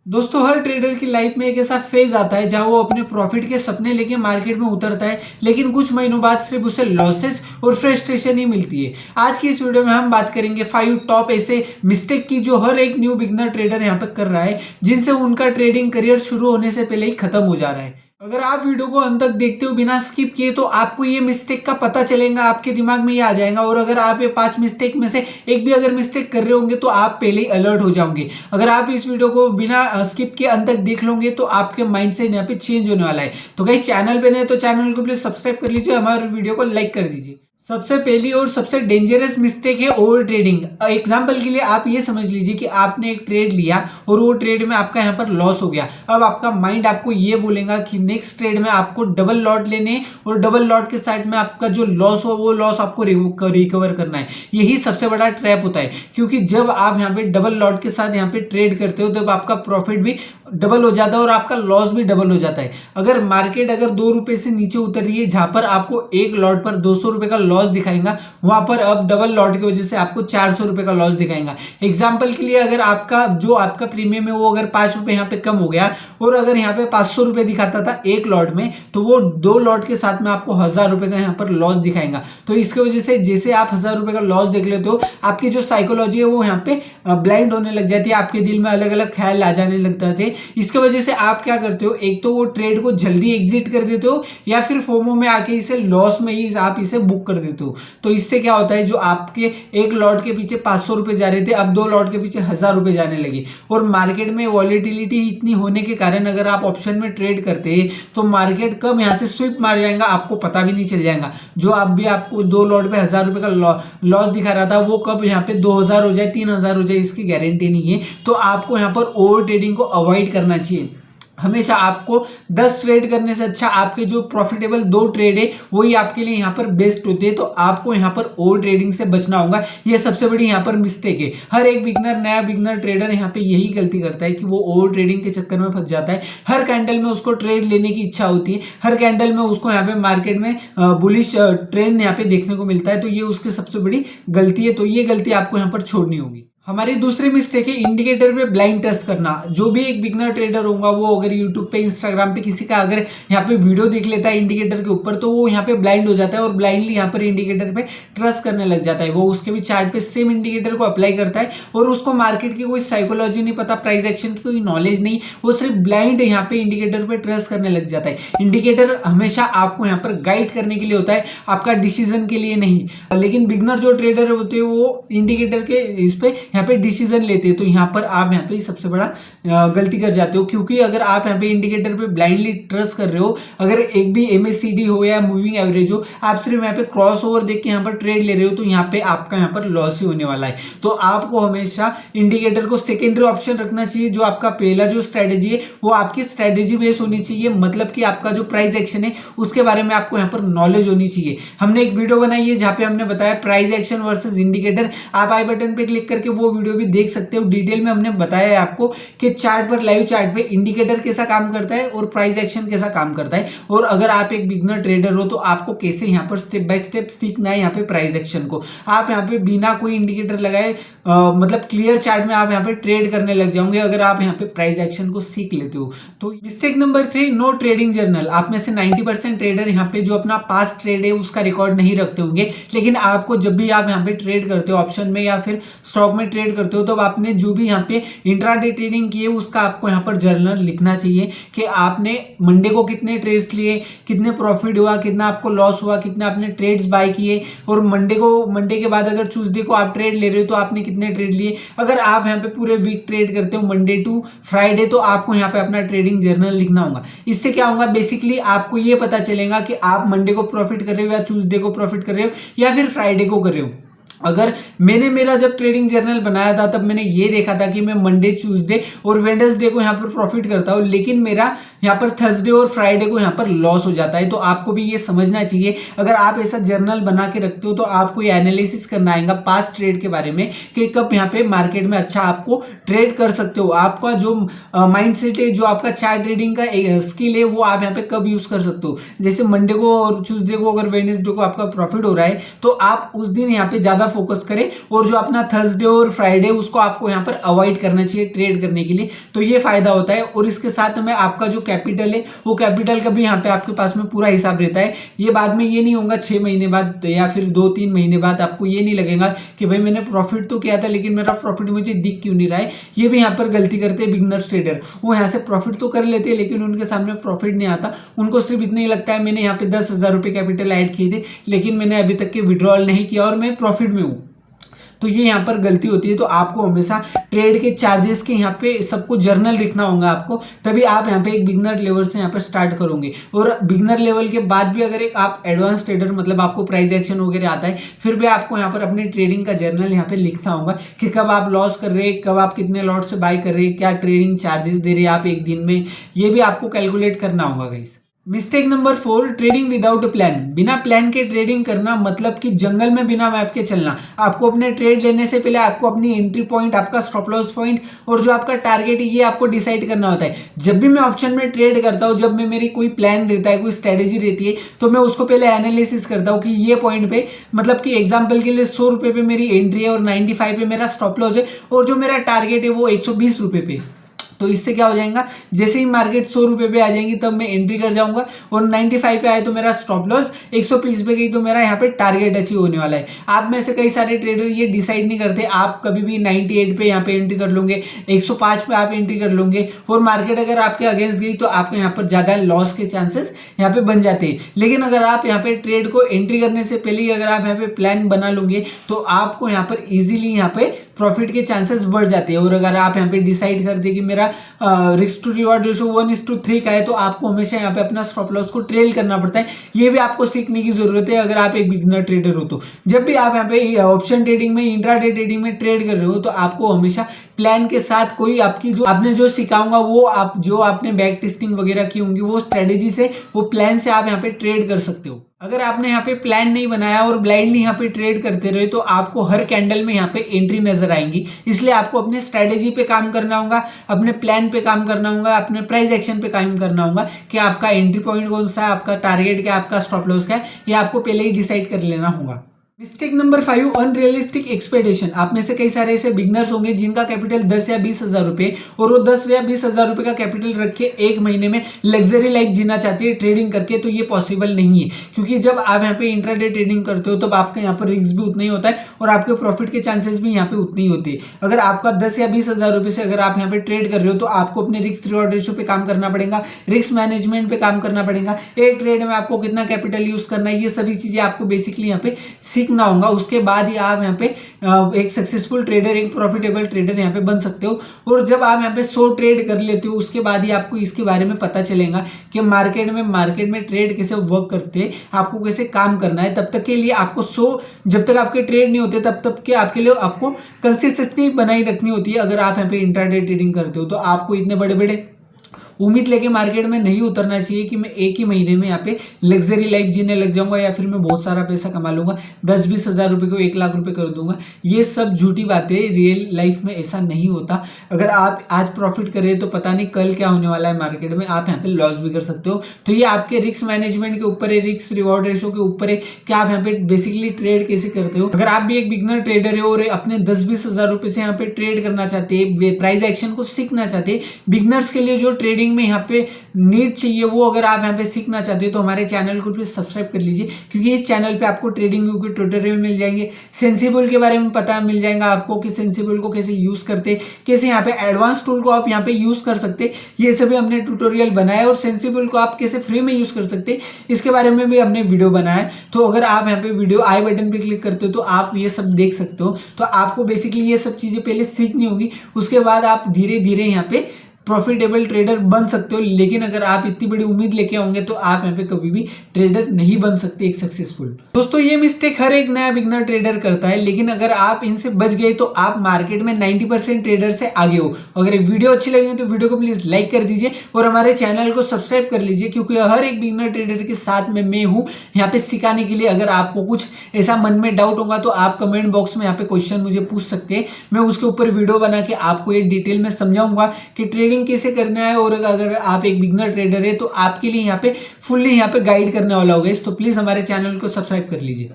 दोस्तों हर ट्रेडर की लाइफ में एक ऐसा फेज आता है जहां वो अपने प्रॉफिट के सपने लेके मार्केट में उतरता है, लेकिन कुछ महीनों बाद सिर्फ उसे लॉसेस और फ्रस्ट्रेशन ही मिलती है। आज की इस वीडियो में हम बात करेंगे 5 टॉप ऐसे मिस्टेक की जो हर एक न्यू बिगनर ट्रेडर यहां पर कर रहा है, जिनसे उनका ट्रेडिंग करियर शुरू होने से पहले ही खत्म हो जा रहा है। अगर आप वीडियो को अंत तक देखते हो बिना स्किप किए तो आपको ये मिस्टेक का पता चलेगा, आपके दिमाग में ये आ जाएगा। और अगर आप ये 5 मिस्टेक में से एक भी अगर मिस्टेक कर रहे होंगे तो आप पहले ही अलर्ट हो जाओगे। अगर आप इस वीडियो को बिना स्किप के अंत तक देख लोगे तो आपके माइंड से यहाँ पे चेंज होने वाला है। तो कहीं चैनल पे नहीं तो चैनल को प्लीज सब्सक्राइब कर लीजिए, हमारे वीडियो को लाइक कर दीजिए। सबसे पहली और सबसे डेंजरस मिस्टेक है ओवर ट्रेडिंग। एग्जाम्पल के लिए आप ये समझ लीजिए कि आपने एक ट्रेड लिया और वो ट्रेड में आपका यहाँ पर लॉस हो गया। अब आपका माइंड आपको ये बोलेगा कि नेक्स्ट ट्रेड में आपको डबल लॉट लेने और डबल लॉट के साइड में आपका जो लॉस हो वो लॉस आपको रिकवर करना है। यही सबसे बड़ा ट्रैप होता है, क्योंकि जब आप यहाँ पे डबल लॉट के साथ यहाँ पे ट्रेड करते हो तब आपका प्रॉफिट भी डबल हो जाता है और आपका लॉस भी डबल हो जाता है। अगर मार्केट अगर 2 रुपए से नीचे उतर रही है, जहां पर आपको एक लॉट पर 200 रुपए का लॉस दिखाएगा, वहां पर अब डबल लॉट की वजह से आपको 400 रुपए का लॉस दिखाएगा। एग्जाम्पल के लिए अगर आपका प्रीमियम है वो अगर 5 रुपए यहाँ पे कम हो गया और अगर यहाँ पे 500 रुपए दिखाता था एक लॉट में, तो वो 2 लॉट के साथ में आपको 1000 रुपए का यहाँ पर लॉस दिखाएगा। तो इसकी वजह से जैसे आप 1000 रुपए का लॉस देख लेते हो, आपकी जो साइकोलॉजी है वो यहाँ पे ब्लाइंड होने लग जाती है, आपके दिल में अलग अलग ख्याल आ जाने लगते थे। इसके वजह से आप क्या करते हो, एक तो वो ट्रेड को जल्दी एग्जिट कर देते हो या फिर फोमो में आके इसे लॉस में ही आप इसे बुक कर देते हो। तो इससे क्या होता है, जो आपके एक लॉट के पीछे 500 रुपए जा रहे थे अब 2 लॉट के पीछे 1000 रुपए जाने लगे। और मार्केट में वॉलेटिलिटी इतनी होने के कारण अगर आप ऑप्शन में ट्रेड करते हैं तो मार्केट कब यहां से स्विप मार जाएगा आपको पता भी नहीं चल जाएगा। जो आपको 2 लॉट पे 1000 रुपए का लॉस दिखा रहा था वो कब यहाँ पे 2000 हो जाए 3000 हो जाए इसकी गारंटी नहीं है। तो आपको यहाँ पर ओवर ट्रेडिंग को अवॉइड करना चाहिए। हमेशा आपको 10 ट्रेड करने से अच्छा आपके जो प्रॉफिटेबल 2 ट्रेड है वही आपके लिए यहाँ पर बेस्ट होते हैं। तो आपको यहाँ पर ओवर ट्रेडिंग से बचना होगा, यह सबसे बड़ी यहाँ पर मिस्टेक है। हर एक नया बिगनर ट्रेडर यहाँ पे यही गलती करता है कि वो ओवर ट्रेडिंग के चक्कर में फंस जाता है। हर कैंडल में उसको ट्रेड लेने की इच्छा होती है, हर कैंडल में उसको यहाँ पे मार्केट में बुलिश ट्रेंड यहाँ पे देखने को मिलता है। तो ये उसकी सबसे बड़ी गलती है, तो ये गलती आपको यहाँ पर छोड़नी होगी। हमारी दूसरी मिस्टेक है इंडिकेटर पे ब्लाइंड ट्रस्ट करना। जो भी एक बिगनर ट्रेडर होगा वो अगर यूट्यूब पे इंस्टाग्राम पे किसी का अगर यहाँ पे वीडियो देख लेता है इंडिकेटर के ऊपर तो वो यहाँ पे ब्लाइंड हो जाता है और ब्लाइंडली यहाँ पर इंडिकेटर पे ट्रस्ट करने लग जाता है। वो उसके भी चार्ट पे सेम इंडिकेटर को अप्लाई करता है और उसको मार्केट की कोई साइकोलॉजी नहीं पता, प्राइस एक्शन की कोई नॉलेज नहीं, वो सिर्फ ब्लाइंड यहाँ पे इंडिकेटर पे ट्रस्ट करने लग जाता है। इंडिकेटर हमेशा आपको यहाँ पर गाइड करने के लिए होता है, आपका डिसीजन के लिए नहीं। लेकिन बिगनर जो ट्रेडर होते हैं वो इंडिकेटर के इस पे यहाँ पे डिसीजन लेते हैं। तो यहाँ पर आप यहाँ पे सबसे बड़ा गलती कर जाते हो, क्योंकि अगर आप यहाँ पे इंडिकेटर पे ब्लाइंडली ट्रस्ट कर रहे हो, अगर एक भी MACD हो या मूविंग एवरेज हो, आप सिर्फ यहाँ पे क्रॉस ओवर देख के यहाँ पर ट्रेड ले रहे हो तो यहाँ पे आपका यहाँ पर लॉस ही होने वाला है। तो आपको हमेशा इंडिकेटर को सेकेंडरी ऑप्शन रखना चाहिए। जो आपका पहला जो स्ट्रेटेजी है वो आपकी स्ट्रेटेजी बेस होनी चाहिए, मतलब कि आपका जो प्राइस एक्शन है उसके बारे में आपको यहाँ पर नॉलेज होनी चाहिए। हमने एक वीडियो बनाई है जहाँ पे हमने बताया प्राइस एक्शन वर्सेज इंडिकेटर, आप आई बटन पे क्लिक करके वो वीडियो भी देख सकते हो। डिटेल में हमने बताया है आपको कि चार्ट पर, लाइव चार्ट पे इंडिकेटर कैसा काम करता है और प्राइस एक्शन कैसा काम करता है। और अगर आप एक बिगनर ट्रेडर हो तो आपको कैसे यहाँ पर स्टेप बाय स्टेप सीखना है यहाँ पे प्राइस एक्शन को। आप यहाँ पे बिना कोई इंडिकेटर लगाए मतलब क्लियर चार्ट में आप यहाँ पे ट्रेड करने लग जाओगे अगर आप यहाँ पे प्राइस एक्शन को सीख लेते हो। तो mistake number 3, no trading journal. आप में से 90% ट्रेडर यहाँ पे जो अपना पास्ट ट्रेड है उसका रिकॉर्ड नहीं रखते होंगे, लेकिन आपको जब भी आप यहाँ पे ट्रेड करते हो ऑप्शन में या फिर स्टॉक में ट्रेड करते हो तो आपने जो भी यहाँ पे इंट्राडे ट्रेडिंग की है उसका आपको यहाँ पर जर्नल लिखना चाहिए कि आपने मंडे को कितने ट्रेड्स लिए, कितने प्रॉफिट हुआ, कितना आपको लॉस हुआ, कितना आपने ट्रेड्स बाय किए, और मंडे के बाद अगर ट्यूसडे को आप ट्रेड ले रहे हो तो आपने कितने ट्रेड लिए। अगर आप यहाँ पे पूरे वीक ट्रेड करते हो मंडे टू फ्राइडे तो आपको यहाँ पे अपना ट्रेडिंग जर्नल लिखना होगा। इससे क्या होगा, बेसिकली आपको ये पता चलेगा कि आप मंडे को प्रॉफिट कर रहे हो या ट्यूसडे को प्रॉफिट कर रहे हो या फिर फ्राइडे को कर रहे हो। अगर मैंने मेरा जब ट्रेडिंग जर्नल बनाया था तब मैंने ये देखा था कि मैं मंडे, ट्यूसडे और वेडनेसडे को यहाँ पर प्रॉफिट करता हूँ, लेकिन मेरा यहाँ पर थर्सडे और फ्राइडे को यहाँ पर लॉस हो जाता है। तो आपको भी ये समझना चाहिए, अगर आप ऐसा जर्नल बना के रखते हो तो आपको ये एनालिसिस करना आएगा पास्ट ट्रेड के बारे में कि कब यहाँ पे मार्केट में अच्छा आपको ट्रेड कर सकते हो। आपका जो माइंड सेट है, जो आपका चार्ट ट्रेडिंग का स्किल है वो आप यहाँ पे कब यूज कर सकते हो। जैसे मंडे को और ट्यूसडे को अगर वेडनेसडे को आपका प्रॉफिट हो रहा है तो आप उस दिन यहाँ पे ज्यादा ज्यादा फोकस करें और जो अपना थर्सडे और फ्राइडे उसको आपको यहाँ पर अवॉइड करना चाहिए ट्रेड करने के लिए। तो ये फायदा होता है। और इसके साथ में आपका जो कैपिटल है वो कैपिटल का भी यहाँ पे आपके पास में पूरा हिसाब रहता है। ये बाद में ये नहीं होगा 6 महीने बाद या फिर 2-3 महीने बाद आपको ये नहीं लगेगा कि भाई मैंने प्रॉफिट तो किया था लेकिन मेरा प्रॉफिट मुझे दिख क्यों नहीं रहा है। ये भी यहाँ पर गलती करते हैं बिगनर्स ट्रेडर। वो यहाँ से प्रॉफिट तो कर लेते हैं लेकिन उनके सामने प्रॉफिट नहीं आता। उनको सिर्फ इतना ही लगता है मैंने यहाँ पे 10,000 रुपये कैपिटल ऐड किए थे लेकिन मैंने अभी तक के विड्रॉल नहीं किया और मैं प्रॉफिट में हूँ। तो ये यहाँ पर गलती होती है। तो आपको हमेशा ट्रेड के चार्जेस के यहाँ पे सबको जर्नल लिखना होगा आपको, तभी आप यहाँ पे एक बिगनर लेवल से यहाँ पर स्टार्ट करोगे। और बिगनर लेवल के बाद भी अगर एक आप एडवांस ट्रेडर मतलब आपको प्राइस एक्शन वगैरह आता है फिर भी आपको यहाँ पर अपने ट्रेडिंग का जर्नल यहाँ पे लिखना होगा कि कब आप लॉस कर रहे हैं, कब आप कितने लॉट से बाय कर रहे हैं, क्या ट्रेडिंग चार्जेस दे रहे हैं आप एक दिन में, ये भी आपको कैलकुलेट करना होगा guys. Mistake number 4, trading without plan. बिना प्लान के ट्रेडिंग करना मतलब कि जंगल में बिना मैप के चलना। आपको अपने ट्रेड लेने से पहले आपको अपनी एंट्री पॉइंट, आपका स्टॉप लॉस पॉइंट और जो आपका टारगेट है ये आपको डिसाइड करना होता है। जब भी मैं ऑप्शन में ट्रेड करता हूं, जब मैं मेरी कोई प्लान रहता है, कोई स्ट्रेटेजी रहती है तो मैं उसको पहले एनालिसिस करता हूं कि ये पॉइंट पे मतलब कि एग्जाम्पल के लिए 100 रुपये पे मेरी एंट्री है और 95 पे मेरा स्टॉप लॉस है और जो मेरा टारगेट है वो 120 रुपये पे। तो इससे क्या हो जाएगा, जैसे ही मार्केट 100 रुपये पे आ जाएंगी तब मैं एंट्री कर जाऊंगा और 95 पे आए तो मेरा स्टॉप लॉस, 120 पे गई तो मेरा यहाँ पे टारगेट अचीव होने वाला है। आप में से कई सारे ट्रेडर ये डिसाइड नहीं करते, आप कभी भी 98 पे यहाँ पे एंट्री कर लोगे, 105 पे आप एंट्री कर लोगे और मार्केट अगर आपके अगेंस्ट गई तो आपको यहाँ पर ज्यादा लॉस के चांसेस यहाँ पे बन जाते हैं। लेकिन अगर आप यहाँ पे ट्रेड को एंट्री करने से पहले ही अगर आप यहाँ पे प्लान बना लोगे तो आपको यहाँ पर इजीली यहाँ पे प्रॉफिट के चांसेस बढ़ जाते हैं। और अगर आप यहाँ पे डिसाइड कर दे कि मेरा रिस्क टू रिवॉर्ड रेशो 1:3 का है तो आपको हमेशा यहाँ पे अपना स्टॉप लॉस को ट्रेल करना पड़ता है। ये भी आपको सीखने की जरूरत है अगर आप एक बिगनर ट्रेडर हो तो। जब भी आप यहाँ पे ऑप्शन ट्रेडिंग में, इंट्राडे ट्रेडिंग में ट्रेड कर रहे हो तो आपको हमेशा प्लान के साथ कोई आपकी जो आपने जो सिखाऊंगा वो आप जो आपने बैक टेस्टिंग वगैरह की होंगी वो स्ट्रेटेजी से, वो प्लान से आप यहाँ पे ट्रेड कर सकते हो। अगर आपने यहाँ पे प्लान नहीं बनाया और ब्लाइंडली यहाँ पे ट्रेड करते रहे तो आपको हर कैंडल में यहाँ पे एंट्री नजर आएंगी। इसलिए आपको अपने स्ट्रेटेजी पे काम करना होगा, अपने प्लान पे काम करना होगा, अपने प्राइस एक्शन पे काम करना होगा कि आपका एंट्री पॉइंट कौन सा है, आपका टारगेट क्या, आपका स्टॉप लॉस क्या है, ये आपको पहले ही डिसाइड कर लेना होगा। Mistake number 5, unrealistic expectation. आप में से कई सारे ऐसे बिगनर्स होंगे जिनका कैपिटल 10 या 20 हजार रुपए और वो 10 या 20 हजार रुपए का कैपिटल रख के एक महीने में लग्जरी लाइफ जीना चाहते हैं ट्रेडिंग करके। तो ये पॉसिबल नहीं है क्योंकि जब आप यहाँ पे इंट्राडे ट्रेडिंग करते हो तब आपका यहाँ पर रिस्क भी उतना ही होता है और आपके प्रॉफिट के चांसेस भी यहाँ पे उतनी ही होती है। अगर आपका 10 या 20 हजार रुपए से अगर आप यहाँ पे ट्रेड कर रहे हो तो आपको अपने रिस्क रिवॉर्ड रेशियो पे काम करना पड़ेगा, रिस्क मैनेजमेंट पे काम करना पड़ेगा, एक ट्रेड में आपको कितना कैपिटल यूज करना है, ये सभी चीजें आपको बेसिकली यहाँ पे सीखना होगा। उसके बाद ही आप यहाँ पे एक सक्सेसफुल ट्रेडर, एक प्रॉफिटेबल ट्रेडर यहाँ पे बन सकते हो। और जब आप यहाँ पे 100 ट्रेड कर लेते हो उसके बाद ही आपको इसके बारे में पता चलेगा कि मार्केट में ट्रेड कैसे वर्क करते हैं, आपको कैसे काम करना है। तब तक के लिए आपको 100 जब तक आपके ट्रेड नहीं होते तब तक के आपके लिए आपको कंसिस्टेंसी बनाई रखनी होती है। अगर आप यहाँ पे इंट्राडे ट्रेडिंग करते हो तो आपको इतने बड़े बड़े उम्मीद लेके मार्केट में नहीं उतरना चाहिए कि मैं एक ही महीने में यहाँ पे लग्जरी लाइफ जीने लग जाऊंगा या फिर मैं बहुत सारा पैसा कमा लूंगा, 10-20 हजार रुपए को 1 लाख रुपए कर दूंगा। ये सब झूठी बातें, रियल लाइफ में ऐसा नहीं होता। अगर आप आज प्रॉफिट कर रहे हैं तो पता नहीं कल क्या होने वाला है मार्केट में, आप यहाँ पे लॉस भी कर सकते हो। तो ये आपके रिस्क मैनेजमेंट के ऊपर है, रिस्क रिवॉर्ड रेशो के ऊपर है कि आप यहाँ पे बेसिकली ट्रेड कैसे करते हो। अगर आप भी एक बिगनर ट्रेडर है और अपने 10-20 हजार रुपए से यहाँ पे ट्रेड करना चाहते हैं, प्राइस एक्शन को सीखना चाहते हैं, बिगनर्स के लिए जो ट्रेडिंग में यहाँ पे नीड चाहिए वो अगर आप यहाँ पे सीखना चाहते हो तो हमारे चैनल को प्लीज सब्सक्राइब कर लीजिए क्योंकि इस चैनल पे आपको ट्रेडिंग व्यू के ट्यूटोरियल मिल जाएंगे, सेंसिबल के बारे में पता मिल जाएगा आपको कि सेंसिबल को कैसे यूज करते, कैसे यहाँ पे एडवांस टूल को आप यहाँ पे यूज कर सकते, ये सभी हमने ट्यूटोरियल बनाया। और सेंसिबल को आप कैसे फ्री में यूज कर सकते इसके बारे में भी हमने वीडियो बनाया। तो अगर आप यहाँ पे वीडियो आई बटन पे क्लिक करते हो तो आप ये सब देख सकते हो। तो आपको बेसिकली ये सब चीजें पहले सीखनी होगी, उसके बाद आप धीरे धीरे यहाँ पे प्रॉफिटेबल ट्रेडर बन सकते हो। लेकिन अगर आप इतनी बड़ी उम्मीद लेके आओगे तो आप यहाँ पे कभी भी ट्रेडर नहीं बन सकते एक सक्सेसफुल। दोस्तों ये मिस्टेक हर एक नया बिगनर ट्रेडर करता है, लेकिन अगर आप इनसे बच गए तो आप मार्केट में 90% ट्रेडर से आगे हो। अगर वीडियो अच्छी लगी तो वीडियो को प्लीज लाइक कर दीजिए और हमारे चैनल को सब्सक्राइब कर लीजिए क्योंकि हर एक बिगनर ट्रेडर के साथ में मैं हूँ यहाँ पे सिखाने के लिए। अगर आपको कुछ ऐसा मन में डाउट होगा तो आप कमेंट बॉक्स में यहाँ पे क्वेश्चन मुझे पूछ सकते हैं, मैं उसके ऊपर वीडियो बना के आपको ये डिटेल में समझाऊंगा कि ट्रेडिंग कैसे करना है। और अगर आप एक बिगनर ट्रेडर है तो आपके लिए यहाँ पे फुल्ली यहाँ पे गाइड करने वाला होगा। तो प्लीज हमारे चैनल को सब्सक्राइब कर लीजिए।